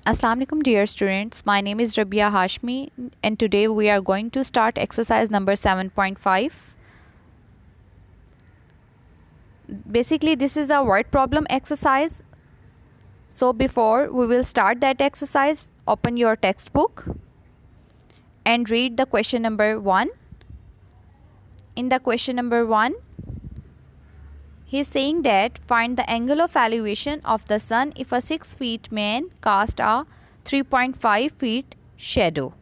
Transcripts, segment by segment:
Assalamu alaikum dear students, my name is Rabia Hashmi and today we are going to start exercise number 7.5. Basically this is a word problem exercise. So before we will start that exercise, open your textbook and read the question number 1. In the question number 1, he is saying that find the angle of elevation of the sun if a 6 feet man cast a 3.5 feet shadow.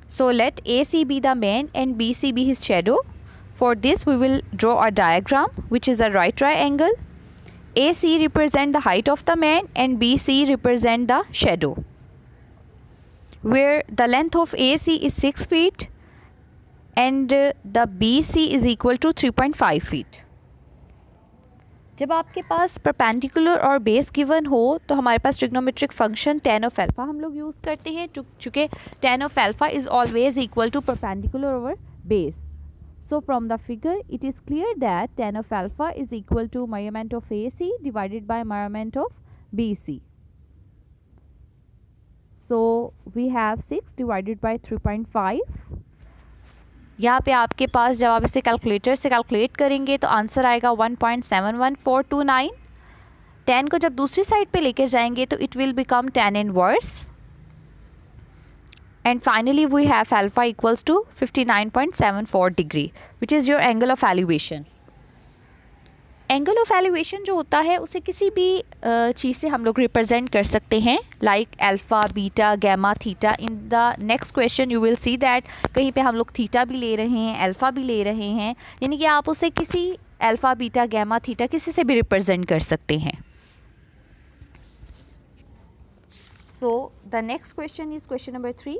So let AC be the man and BC be his shadow. For this we will draw a diagram which is a right triangle. AC represent the height of the man and BC represent the shadow. Where the length of AC is 6 feet and the BC is equal to 3.5 feet. जब आपके पास perpendicular और base given हो तो हमारे पास trigonometric function tan of alpha हम लोग यूज़ करते हैं, चूँकि tan of alpha is always equal to perpendicular over base. So from the figure it is clear that tan of alpha is equal to measurement of AC divided by measurement of BC. So we have 6 divided by 3.5. यहाँ पे आपके पास जब आप इसे calculator से calculate करेंगे तो answer आएगा 1.71429. tan को जब दूसरी साइड पे लेके जाएंगे तो it will become tan inverse. And finally we have alpha equals to 59.74 degree which is your angle of elevation. Angle of elevation जो होता है उसे किसी भी चीज़ से हम लोग रिप्रेजेंट कर सकते हैं, like alpha, beta, gamma, theta. In the next question you will see that कहीं पे हम लोग थीटा भी ले रहे हैं, अल्फ़ा भी ले रहे हैं, यानी कि आप उसे किसी अल्फ़ा, बीटा, गैमा, थीटा किसी से भी रिप्रेजेंट कर सकते हैं. So the next question is question number 3.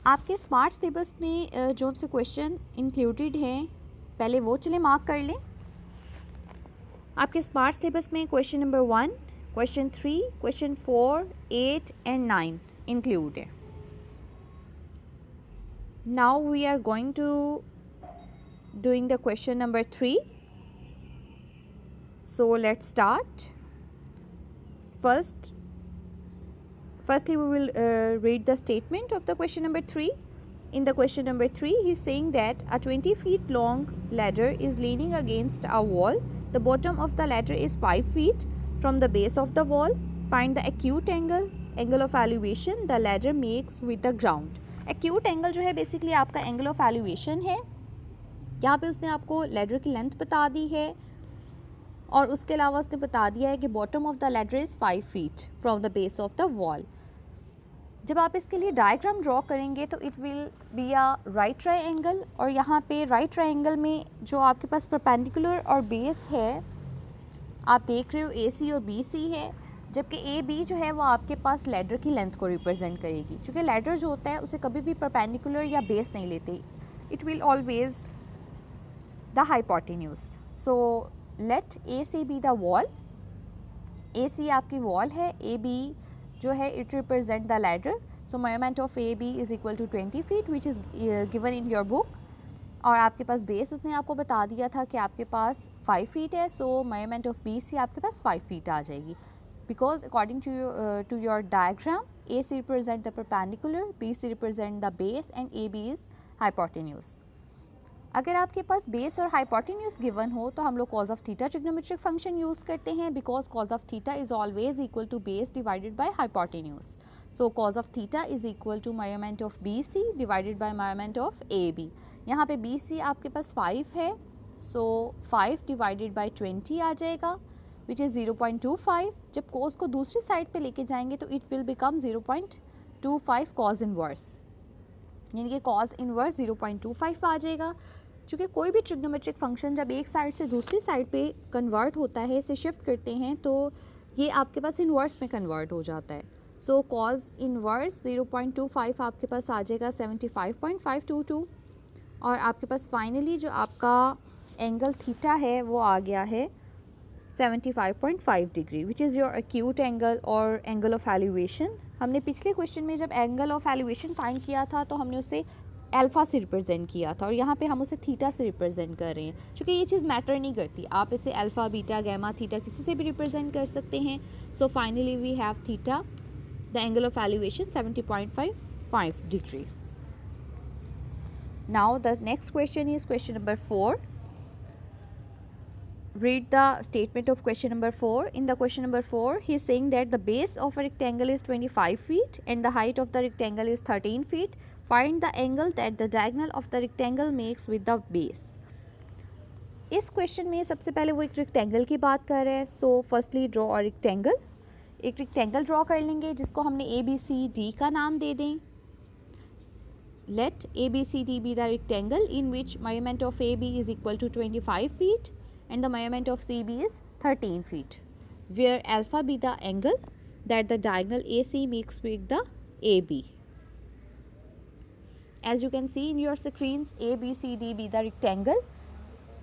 आपके स्मार्ट सिलेबस में जो से क्वेश्चन इंक्लूडेड हैं पहले वो चले मार्क कर लें. आपके स्मार्ट सिलेबस में question number 1, question 3, question 4, 8 and 9 include है. Now we are going to doing the question number 3. So let's start. Firstly we will read the statement of the question number 3. In the question number 3 he is saying that a 20 feet long ladder is leaning against a wall. The bottom of the ladder is 5 feet from the base of the wall. Find the acute angle of elevation the ladder makes with the ground. Acute angle जो है basically आपका angle of elevation है. यहाँ पे उसने आपको ladder की length बता दी है और उसके अलावा उसने बता दिया है कि bottom of the ladder is 5 feet from the base of the wall. जब आप इसके लिए डायग्राम ड्रॉ करेंगे तो it will be a right triangle, और यहाँ पे राइट ट्रायंगल में जो आपके पास परपेंडिकुलर और बेस है आप देख रहे हो AC और BC है, जबकि AB जो है वो आपके पास लैडर की लेंथ को रिप्रेजेंट करेगी. क्योंकि लैडर जो होता है उसे कभी भी परपेंडिकुलर या बेस नहीं लेते, it will always the hypotenuse. So let AC be the wall. AC आपकी वॉल है, AB जो है it represent the ladder. So measurement of AB is equal to 20 feet which is given in your book. और आपके पास base उसने आपको बता दिया था कि आपके पास 5 फीट है. सो मेजरमेंट ऑफ BC आपके पास 5 फीट आ जाएगी, because according to your diagram AC represent the perpendicular, BC represent the base and AB is hypotenuse. अगर आपके पास बेस और हाइपोटेन्यूज गिवन हो तो हम लोग cos of theta trigonometric function use करते हैं, because cos of theta is always equal to base divided by hypotenuse. So cos of theta is equal to measurement of BC divided by measurement of AB. यहाँ पे BC आपके पास 5 है, सो 5 divided by 20 आ जाएगा which is 0.25. जब cause को दूसरी side पे लेके जाएंगे तो it will become 0.25 cause inverse, यानी कि कॉज इनवर्स 0.25 आ जाएगा. चूँकि कोई भी ट्रिग्नोमेट्रिक फंक्शन जब एक साइड से दूसरी साइड पे कन्वर्ट होता है, इसे शिफ्ट करते हैं, तो ये आपके पास इनवर्स में कन्वर्ट हो जाता है. सो कॉज इनवर्स 0.25 आपके पास आ जाएगा 75.522. और आपके पास फाइनली जो आपका एंगल थीटा है वो आ गया है 75.5 degree which is your acute angle और एंगल ऑफ एलिवेशन. हमने पिछले क्वेश्चन में जब एंगल ऑफ एलिवेशन फाइंड किया था तो हमने उसे अल्फ़ा से रिप्रेजेंट किया था और यहाँ पे हम उसे थीटा से रिप्रेजेंट कर रहे हैं, क्योंकि ये चीज़ मैटर नहीं करती, आप इसे अल्फ़ा, बीटा, गैमा, थीटा किसी से भी रिप्रेजेंट कर सकते हैं. So finally we have theta, the angle of elevation 70.55 degree. Now the next question is question number 4. Read the statement of question number 4. In the question number 4, he is saying that the base of a rectangle is 25 feet and the height of the rectangle is 13 feet. Find the angle that the diagonal of the rectangle makes with the base. इस question में सबसे पहले वो एक rectangle की बात कर रहे हैं. So firstly draw a rectangle. एक रेक्टेंगल ड्रॉ कर लेंगे जिसको हमने ABCD का नाम दे दें. Let ABCD be the rectangle in which measurement of AB is equal to 25 feet and the measurement of CB is 13 feet, where alpha be the angle that the diagonal AC makes with the AB. As you can see in your screens, ABCD be the rectangle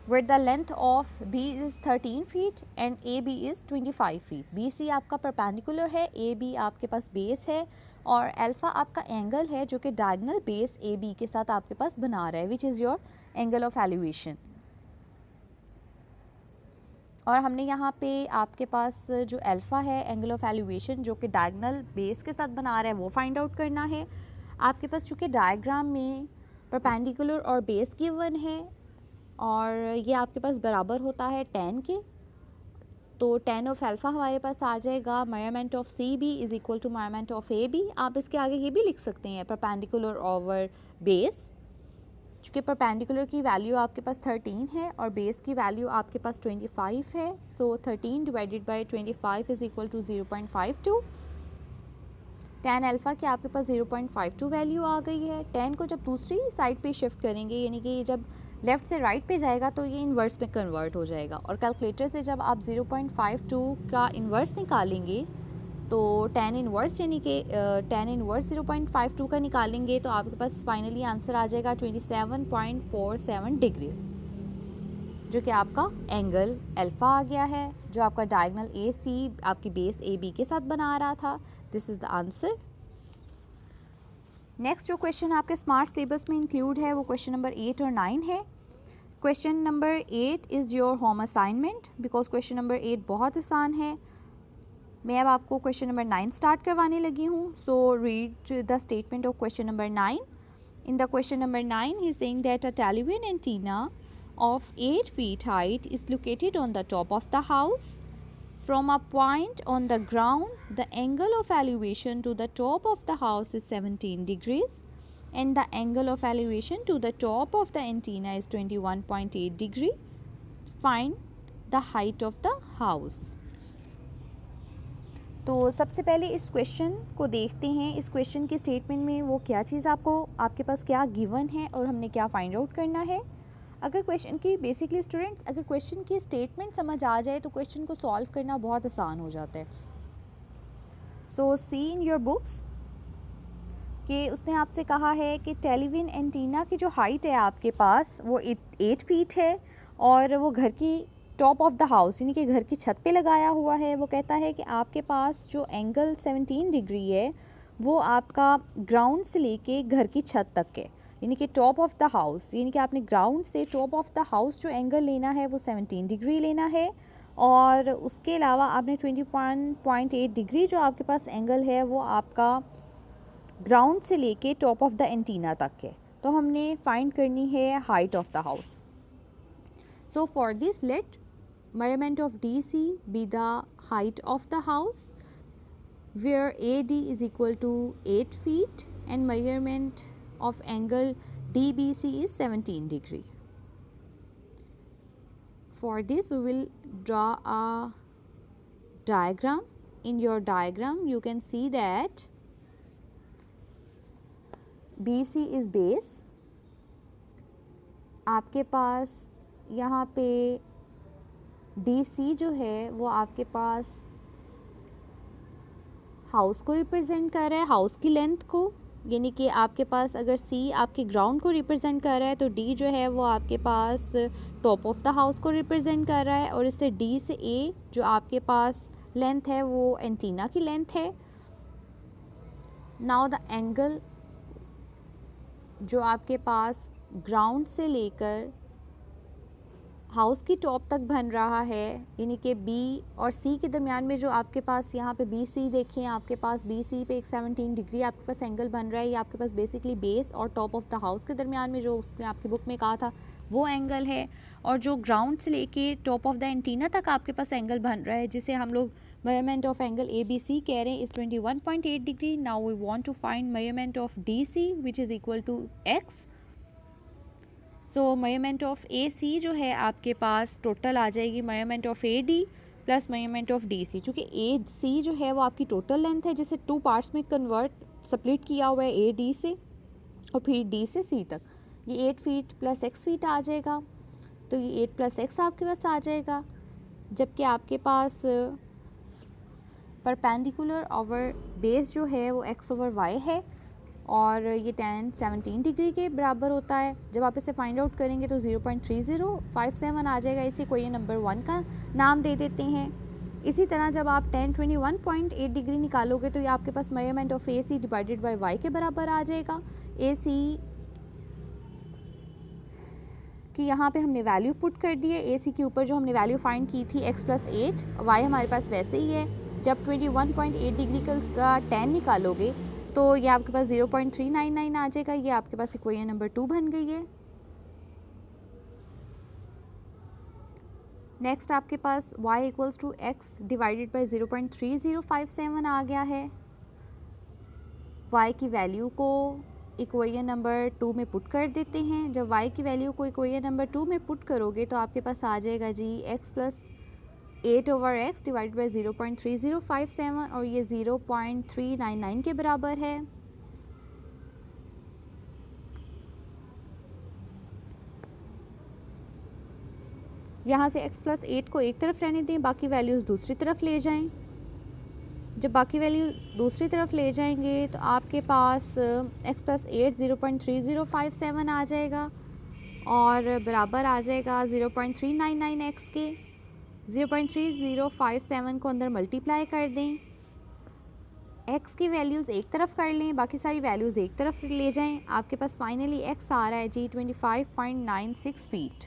where the length of B is 13 feet and AB is 25 feet. BC आपका perpendicular है, AB आपके पास base है और alpha आपका angle है जो कि डायगोनल बेस AB के साथ आपके पास बना रहा है, which is your angle of elevation. और हमने यहाँ पे आपके पास जो अल्फ़ा है एंगल ऑफ एलिवेशन जो कि डायगोनल बेस के साथ बना रहा है वो फाइंड आउट करना है. आपके पास चूँकि डायग्राम में परपेंडिकुलर और बेस गिवन है और ये आपके पास बराबर होता है tan के, तो tan ऑफ अल्फ़ा हमारे पास आ जाएगा measurement of CB is equal to measurement of AB. आप इसके आगे ये भी लिख सकते हैं परपेंडिकुलर ओवर बेस. चूँकि परपेंडिकुलर की वैल्यू आपके पास 13 है और बेस की वैल्यू आपके पास 25 है. So 13 divided by 25 is equal to 0.52. tan alpha की आपके पास 0.52 वैल्यू आ गई है. tan को जब दूसरी साइड पे शिफ्ट करेंगे, यानी कि जब लेफ़्ट से राइट पे जाएगा तो ये इन्वर्स में कन्वर्ट हो जाएगा और कैलकुलेटर से जब आप 0.52 का इन्वर्स निकालेंगे तो tan इन्वर्स यानी कि tan इन्वर्स 0.52 का निकालेंगे तो आपके पास फाइनली आंसर आ जाएगा 27.47 डिग्रीज, जो कि आपका एंगल अल्फ़ा आ गया है जो आपका डायगोनल AC आपकी बेस AB के साथ बना रहा था. This is the answer. Next जो क्वेश्चन आपके स्मार्ट सिलेबस में इंक्लूड है वो क्वेश्चन नंबर 8 और 9 है. Question number 8 is your home assignment because question number 8 बहुत आसान है. मैं अब आपको क्वेश्चन नंबर 9 स्टार्ट करवाने लगी हूँ. So read the statement of question number 9. In the question number 9 he is saying that a television antenna of 8 feet height is located on the top of the house. From a point on the ground, the angle of elevation to the top of the house is 17 degrees and the angle of elevation to the top of the antenna is 21.8 degree. Find the height of the house. तो सबसे पहले इस question को देखते हैं. इस question की statement में वो क्या चीज़ आपके पास क्या गिवन है और हमने क्या फाइंड आउट करना है. अगर क्वेश्चन की बेसिकली स्टूडेंट्स अगर क्वेश्चन की स्टेटमेंट समझ आ जाए तो क्वेश्चन को सॉल्व करना बहुत आसान हो जाता है. सो सी इन योर बुक्स कि उसने आपसे कहा है कि टेलीविजन एंटीना की जो हाइट है आपके पास वो 8 फीट है और वो घर की टॉप ऑफ द हाउस यानी कि घर की छत पे लगाया हुआ है. वो कहता है कि आपके पास जो एंगल 17 डिग्री है वो आपका ग्राउंड से लेके घर की छत तक है, यानी कि टॉप ऑफ द हाउस, यानी कि आपने ग्राउंड से टॉप ऑफ द हाउस जो एंगल लेना है वो 17 डिग्री लेना है और उसके अलावा आपने 21.8 डिग्री जो आपके पास एंगल है वो आपका ग्राउंड से लेके टॉप ऑफ द एंटीना तक है. तो हमने फाइंड करनी है height of the house. So for this let measurement of DC be the height of the house where AD is equal to 8 feet and measurement of angle DBC is 17 degree. For this we will draw a diagram. In your diagram you can see that BC is base. आपके पास यहाँ पे DC जो है वो आपके पास house को represent कर रहा है, हाउस की लेंथ को, यानी कि आपके पास अगर C आपके ग्राउंड को रिप्रेजेंट कर रहा है तो D जो है वो आपके पास टॉप ऑफ द हाउस को रिप्रेजेंट कर रहा है और इससे D से A जो आपके पास लेंथ है वो एंटीना की लेंथ है. नाउ द एंगल जो आपके पास ग्राउंड से लेकर हाउस की टॉप तक बन रहा है, यानी कि बी और सी के दरमियान में जो आपके पास यहाँ पे बी सी देखें, आपके पास बी सी पे एक 17 डिग्री आपके पास एंगल बन रहा है। ये आपके पास बेसिकली बेस और टॉप ऑफ द हाउस के दरमियान में जो उसने आपकी बुक में कहा था वो एंगल है। और जो ग्राउंड से लेके टॉप ऑफ द एंटीना तक आपके पास एंगल बन रहा है, जिसे हम लोग measurement of angle A B C कह रहे हैं, इज़ 21.8 डिग्री। Now we want to find measurement of D C which is equal to X. So measurement of A C जो है आपके पास टोटल आ जाएगी measurement of A D plus measurement of D C. चूँकि ए सी जो है वो आपकी टोटल लेंथ है, जिसे 2 पार्ट्स में कन्वर्ट स्प्लिट किया हुआ है ए डी से और फिर डी से सी तक। ये 8 फीट प्लस एक्स फीट आ जाएगा, तो ये 8 प्लस एक्स आपके पास आ जाएगा। जबकि आपके पास परपेंडिकुलर ओवर बेस जो है वो एक्स ओवर वाई है और ये tan 17 डिग्री के बराबर होता है। जब आप इसे फाइंड आउट करेंगे तो 0.3057 आ जाएगा। इसे कोई नंबर 1 का नाम दे देते हैं। इसी तरह जब आप tan 21.8 डिग्री निकालोगे तो ये आपके पास measurement of A C divided by Y के बराबर आ जाएगा। ए सी कि यहाँ पे हमने वैल्यू पुट कर दी है, ए सी के ऊपर जो हमने वैल्यू फाइंड की थी x + 8, वाई हमारे पास वैसे ही है। जब 21.8 डिग्री का tan निकालोगे तो ये आपके पास 0.399 आ जाएगा। ये आपके पास इक्वेशन नंबर 2 बन गई है। नेक्स्ट आपके पास y = x डिवाइडेड बाई 0.3057 आ गया है। y की वैल्यू को इक्वेशन नंबर 2 में पुट कर देते हैं। जब y की वैल्यू को इक्वेशन नंबर 2 में पुट करोगे तो आपके पास आ जाएगा जी x + 8/x डिवाइड बाई 0.3057 और ये 0.399 के बराबर है। यहाँ से x + 8 को एक तरफ रहने दें, बाकी वैल्यूज़ दूसरी तरफ ले जाएं। जब बाकी वैल्यू दूसरी तरफ ले जाएंगे तो आपके पास x + 8 0.3057 आ जाएगा और बराबर आ जाएगा 0.399x के। 0.3057 को अंदर मल्टीप्लाई कर दें, x की वैल्यूज़ एक तरफ कर लें, बाकी सारी वैल्यूज़ एक तरफ ले जाएं। आपके पास फाइनली x आ रहा है जी 25.96 फीट।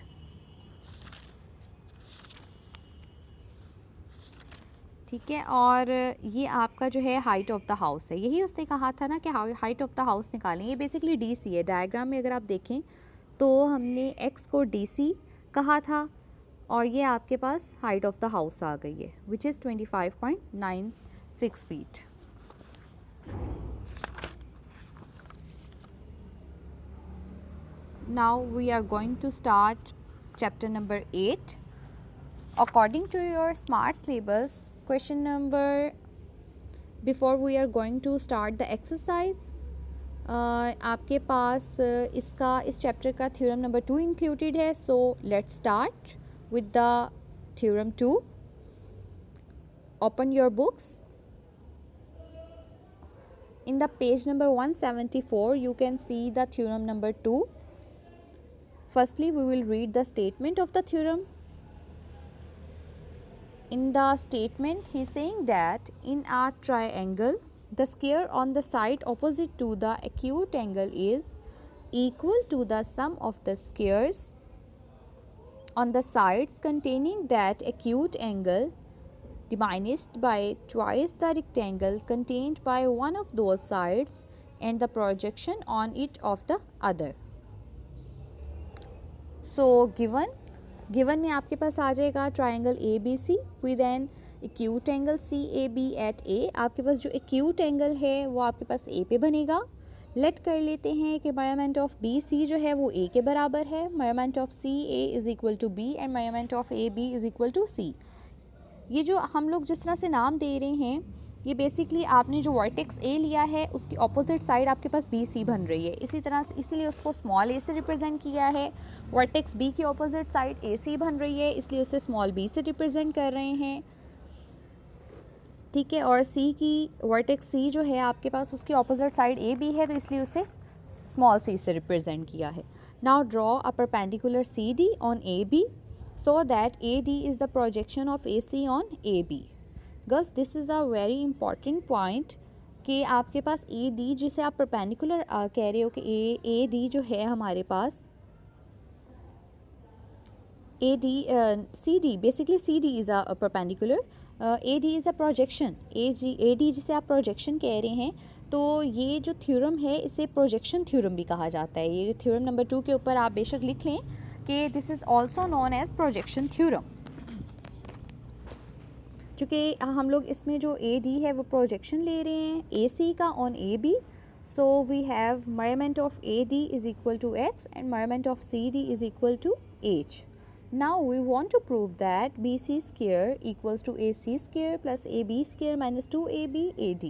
ठीक है, और ये आपका जो है हाइट ऑफ द हाउस है। यही उसने कहा था ना कि हाइट ऑफ द हाउस निकालें। ये बेसिकली डी सी है। डायग्राम में अगर आप देखें तो हमने x को डी सी कहा था और ये आपके पास हाइट ऑफ द हाउस आ गई है which is 25.96 feet. Now we are going to start chapter number 8 according to your smart syllabus. Question number before we are going to start the exercise, आपके पास इस चैप्टर का theorem number 2 included है। सो let's start with the theorem 2। Open your books. In the page number 174 you can see the theorem number 2. Firstly we will read the statement of the theorem. In the statement he is saying that in a triangle the square on the side opposite to the acute angle is equal to the sum of the squares on the sides containing that acute angle diminished by twice the rectangle contained by one of those sides and the projection on it of the other. So given में आपके पास आ जाएगा triangle ABC with an acute angle CAB at A। आपके पास जो acute angle है वो आपके पास A पे बनेगा। लेट कर लेते हैं कि मेजरमेंट ऑफ BC जो है वो A के बराबर है। Measurement of CA is equal to B and measurement of AB is equal to C। ये जो हम लोग जिस तरह से नाम दे रहे हैं, ये बेसिकली आपने जो वर्टेक्स ए लिया है उसकी ऑपोजिट साइड आपके पास बी सी बन रही है। इसी तरह से इसलिए उसको स्मॉल ए से रिप्रेजेंट किया है। वर्टेक्स बी की ऑपोजिट साइड ए सी बन रही है, इसलिए उसे स्मॉल बी से रिप्रेजेंट कर रहे हैं। ठीक है, और सी की वर्टेक्स सी जो है आपके पास उसकी ऑपोजिट साइड ए बी है, तो इसलिए उसे स्मॉल सी से रिप्रेजेंट किया है। Now draw a perpendicular C D on A B so that AD is the projection of AC on AB. Girls, this is a very important point कि आपके पास A D जिसे आप perpendicular कह रहे हो कि ए डी जो है हमारे पास A D C D, basically C D is a perpendicular, A D is a projection, A D जिसे आप प्रोजेक्शन कह रहे हैं, तो ये जो थ्योरम है इसे प्रोजेक्शन थ्योरम भी कहा जाता है। ये थ्योरम नंबर 2 के ऊपर आप बेशक लिख लें कि this is also known as projection theorem. चूँकि हम लोग इसमें जो ए डी है वो प्रोजेक्शन ले रहे हैं ए सी का on A B, so we have measurement of A D is equal to x and measurement of C D is equal to h. Now we want to prove that BC square equals to AC square plus AB square minus 2AB AD।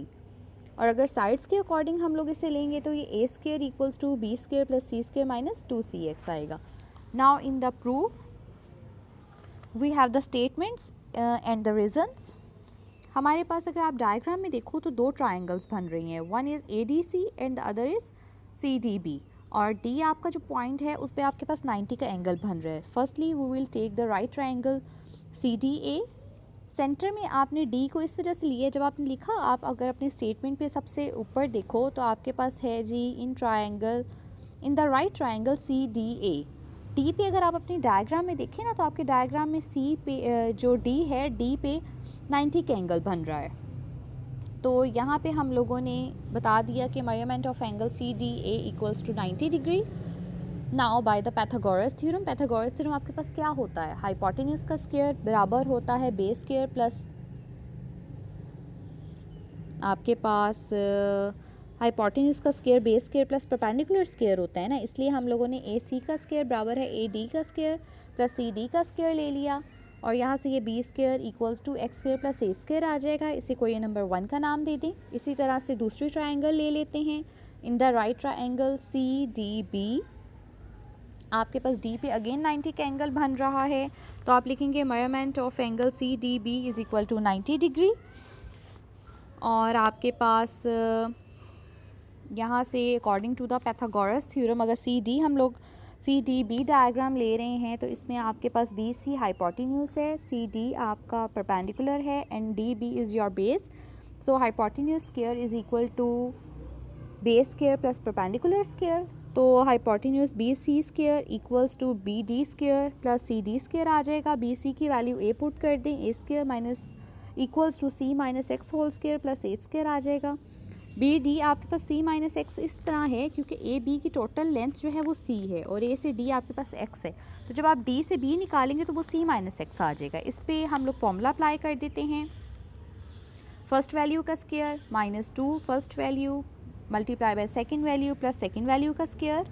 और अगर sides के according हम लोग इसे लेंगे तो ये A square equals to B square plus C square minus 2CX आएगा। Now in the proof we have the statements and the reasons। हमारे पास अगर आप डायग्राम में देखो तो दो ट्राइंगल्स बन रही हैं, one is ADC and the other is CDB, और डी आपका जो पॉइंट है उस पर आपके पास 90 का एंगल बन रहा है। Firstly we will take the right triangle CDA। Centre में आपने डी को इस वजह से लिया, जब आपने लिखा, आप अगर अपने स्टेटमेंट पे सबसे ऊपर देखो तो आपके पास है जी in triangle, in the right triangle CDA। D पे अगर आप अपनी डायग्राम में देखें ना तो आपके डायग्राम में सी पे जो डी है, डी पे 90 का एंगल बन रहा है। तो यहाँ पे हम लोगों ने बता दिया कि measurement of angle CDA equals to 90 degree. Now by the Pythagoras theorem, Pythagoras theorem आपके पास क्या होता है, हाइपोटेन्यूज का स्क्वायर बराबर होता है बेस स्क्वायर प्लस आपके पास हाइपोटेन्यूज का square base square plus perpendicular square होता है ना, इसलिए हम लोगों ने AC का स्क्वायर बराबर है AD का स्क्वायर प्लस CD का स्क्वायर ले लिया, और यहाँ से ये B square equals to X square plus A square आ जाएगा। इसे कोई नंबर 1 का नाम दे दें। इसी तरह से दूसरी ट्राइंगल ले लेते हैं, इन द राइट ट्राइंगल CDB आपके पास डी पे अगेन 90 का एंगल बन रहा है, तो आप लिखेंगे measurement of angle CDB is equal to 90 degree. और आपके पास यहाँ से according to the Pythagoras theorem अगर हम लोग CDB डायग्राम ले रहे हैं तो इसमें आपके पास BC हाइपोटेन्यूज है, CD आपका परपेंडिकुलर है and DB is your base. So hypotenuse square is equal to base square plus perpendicular square, तो hypotenuse BC square equals to BD square plus CD square आ जाएगा। BC की value A put कर दें, A square minus equals to C minus X whole square plus A square आ जाएगा। BD आपके पास C minus x इस तरह है क्योंकि AB की टोटल लेंथ जो है वो C है और A से D आपके पास x है, तो जब आप D से B निकालेंगे तो वो C माइनस एक्स आ जाएगा। इस पर हम लोग फॉर्मूला अप्लाई कर देते हैं, फर्स्ट वैल्यू का square minus 2 first value multiply by second value plus second value का स्क्वायर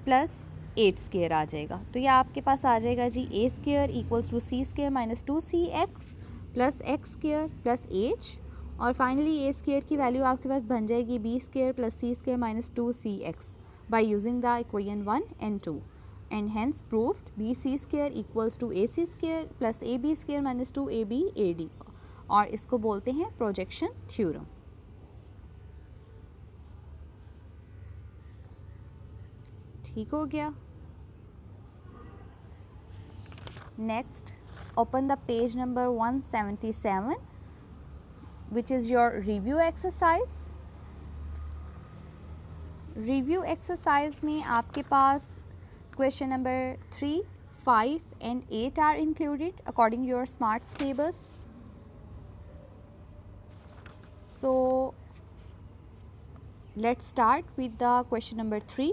प्लस एच स्क्वायर आ जाएगा। तो ये आपके पास आ जाएगा जी A square equals to C square minus 2CX plus x square plus h, और फाइनली A स्क्वायर की वैल्यू आपके पास बन जाएगी B square plus C square minus 2CX by using the equation 1 and 2 and hence proved BC square equals to AC square plus AB square minus 2AB AD, और इसको बोलते हैं projection theorem. ठीक हो गया। Next open the page number 177 which is your review exercise। review exercise में आपके पास question number 3, 5 and 8 are included according to your smart syllabus। so let's start with the question number 3।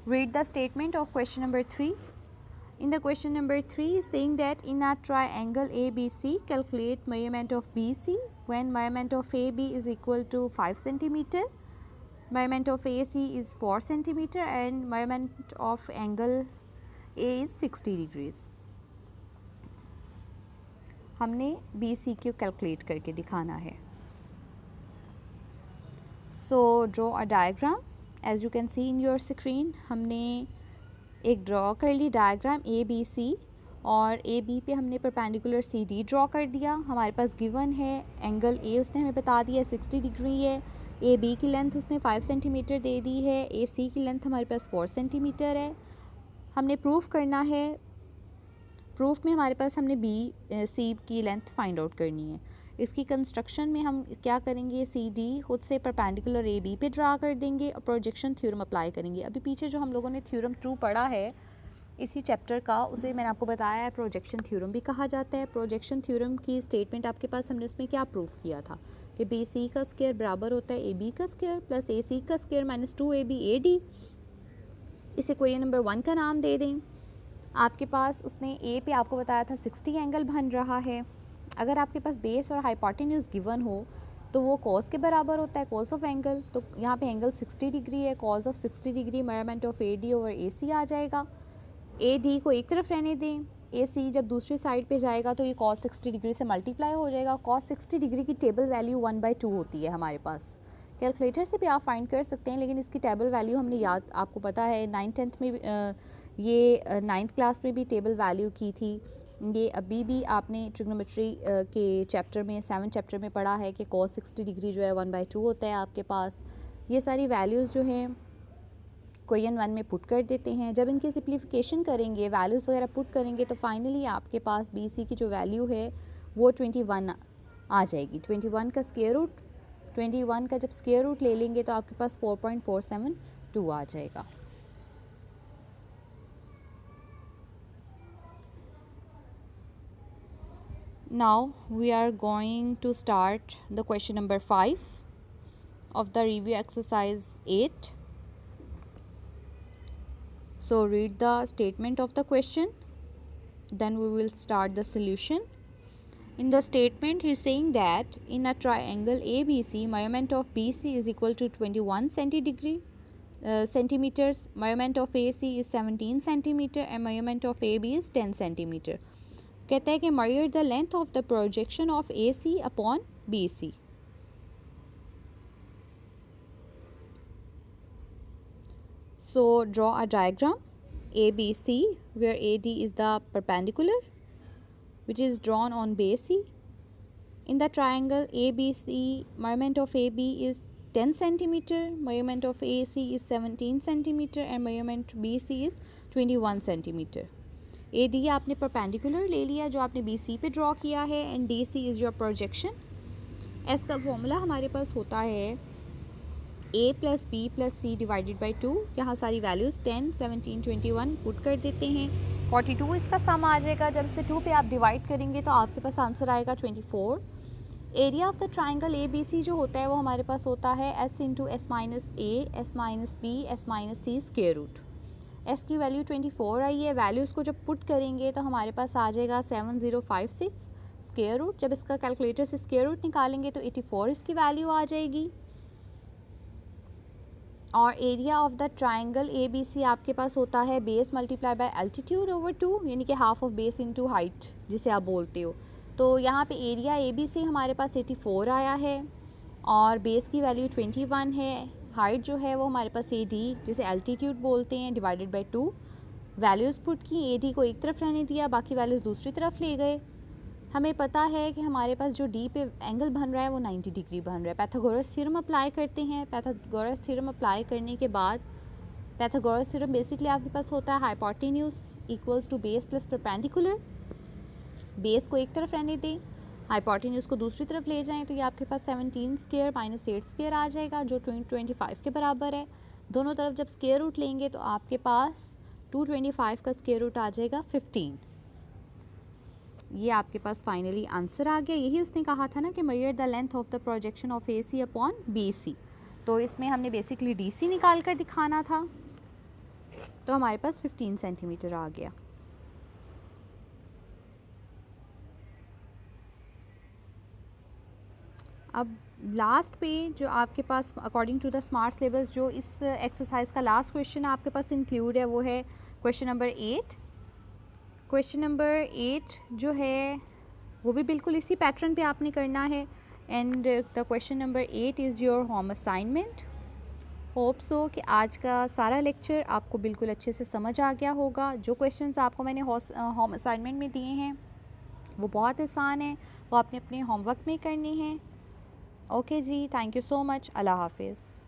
read the statement of question number 3। In the question number 3 is saying that in a triangle ABC, calculate measurement of BC when measurement of AB is equal to 5 cm, measurement of AC is 4 cm and measurement of angle A is 60 degrees। हमने BC को calculate करके दिखाना है। So draw a diagram as you can see in your screen। हमने एक draw कर ली diagram ABC और AB पे हमने परपेंडिकुलर CD ड्रॉ कर दिया। हमारे पास गिवन है एंगल A उसने हमें बता दिया 60 डिग्री है, AB की लेंथ उसने 5 सेंटीमीटर दे दी है, AC की लेंथ हमारे पास 4 सेंटीमीटर है। हमने प्रूफ करना है, प्रूफ में हमारे पास हमने BC की लेंथ फाइंड आउट करनी है। इसकी कंस्ट्रक्शन में हम क्या करेंगे, सी डी खुद से परपेंडिकुलर ए बी पे ड्रा कर देंगे और प्रोजेक्शन थ्योरम अप्लाई करेंगे। अभी पीछे जो हम लोगों ने थ्योरम 2 पढ़ा है इसी चैप्टर का, उसे मैंने आपको बताया है प्रोजेक्शन थ्योरम भी कहा जाता है। प्रोजेक्शन थ्योरम की स्टेटमेंट आपके पास, हमने उसमें क्या प्रूफ किया था कि बी सी का स्क्वायर बराबर होता है ए बी का स्क्वायर प्लस ए सी का स्क्वायर माइनस 2ab AD। इसे क्वेश्चन नंबर 1 का नाम दे दें। आपके पास उसने ए पे आपको बताया था 60 एंगल बन रहा है। अगर आपके पास बेस और हाइपोटेन्यूज गिवन हो तो वो कॉस के बराबर होता है, कॉस ऑफ एंगल। तो यहाँ पे एंगल 60 डिग्री है, cos of 60 degree measurement of A D over A C आ जाएगा। ए डी को एक तरफ रहने दें, ए सी जब दूसरी साइड पे जाएगा तो ये कॉस 60 डिग्री से मल्टीप्लाई हो जाएगा। कॉस 60 डिग्री की टेबल वैल्यू 1/2 होती है हमारे पास। कैलकुलेटर से भी आप फाइंड कर सकते हैं, लेकिन इसकी टेबल वैल्यू हमने याद, आपको पता है 9th-10th में ये 9th क्लास में भी टेबल वैल्यू की थी। ये अभी भी आपने ट्रिग्नोमेट्री के चैप्टर में 7th चैप्टर में पढ़ा है कि कॉस 60 डिग्री जो है 1/2 होता है आपके पास। ये सारी वैल्यूज़ जो हैं क्वेश्चन 1 में पुट कर देते हैं। जब इनकी सिंप्लीफिकेशन करेंगे, वैल्यूज़ वगैरह पुट करेंगे तो फाइनली आपके पास बी सी की जो वैल्यू है वो 21 आ जाएगी। 21 का स्क्वायर रूट, 21 का जब स्क्वायर रूट ले लेंगे तो आपके पास 4.472 आ जाएगा। Now we are going to start the question number 5 of the review exercise 8. So read the statement of the question, then we will start the solution. In the statement he is saying that in a triangle ABC, measurement of BC is equal to 21 centimeters, measurement of AC is 17 centimeter and measurement of AB is 10 centimeter. कहता है कि measure the length of the projection of AC upon BC. So draw a diagram ABC where AD is the perpendicular which is drawn on base C. In the triangle ABC, measurement of AB is 10 centimeter, measurement of AC is 17 centimeter and measurement BC is 21 centimeter. AD आपने perpendicular ले लिया जो आपने BC पे draw किया है and DC is your projection. S का formula हमारे पास होता है A plus b plus c divided by 2। यहाँ सारी वैल्यूज़ 10, 17, 21 पुट कर देते हैं। 42 इसका सम आ जाएगा। जब इसे 2 पे आप डिवाइड करेंगे तो आपके पास आंसर आएगा 24। Area of the triangle A B C जो होता है वो हमारे पास होता है s into s minus a s minus b s minus c square root. S की वैल्यू 24 आई है। वैल्यूज़ को जब पुट करेंगे तो हमारे पास आ जाएगा 7056 स्क्वायर रूट। जब इसका कैलकुलेटर से स्क्वायर रूट निकालेंगे तो 84 इसकी वैल्यू आ जाएगी। और area of the triangle A B C आपके पास होता है base multiply by altitude over 2, यानी कि half of base into height जिसे आप बोलते हो। तो यहाँ पे एरिया ए बी सी हमारे पास 84 आया है और बेस की वैल्यू 21 है। हाइट जो है वो हमारे पास ए डी जिसे एल्टीट्यूड बोलते हैं डिवाइडेड बाई 2। वैल्यूज़ पुट की, ए डी को एक तरफ रहने दिया, बाकी वैल्यूज़ दूसरी तरफ ले गए। हमें पता है कि हमारे पास जो डी पे एंगल बन रहा है वो 90 डिग्री बन रहा है। पैथागोरस थ्योरम अप्लाई करते हैं। पैथागोरस थ्योरम अप्लाई करने के बाद, पैथागोरस थ्योरम बेसिकली आपके पास होता है hypotenuse equals to base plus perpendicular. Base को एक तरफ रहने दें, हाइपोटेन्यूज को दूसरी तरफ ले जाएं तो ये आपके पास 17 स्क्वायर माइनस 8 स्क्वायर आ जाएगा जो 25 के बराबर है। दोनों तरफ जब स्क्वायर रूट लेंगे तो आपके पास 225 का स्क्वायर रूट आ जाएगा 15। ये आपके पास फाइनली आंसर आ गया। यही उसने कहा था ना कि measure the length of the projection of A C upon B C. तो इसमें हमने बेसिकली डी सी निकाल कर दिखाना था, तो हमारे पास 15 सेंटीमीटर आ गया। अब लास्ट पे जो आपके पास according to the smart syllabus जो इस एक्सरसाइज का लास्ट क्वेश्चन आपके पास इंक्लूड है वो है क्वेश्चन नंबर 8। क्वेश्चन नंबर 8 जो है वो भी बिल्कुल इसी पैटर्न पे आपने करना है and the question number 8 is your home assignment. Hope so कि आज का सारा लेक्चर आपको बिल्कुल अच्छे से समझ आ गया होगा। जो क्वेश्चंस आपको मैंने होम असाइनमेंट में दिए हैं वो बहुत आसान है, वो आपने अपने होमवर्क में करने हैं। ओके जी, थैंक यू सो मच। अल्लाह हाफिज़।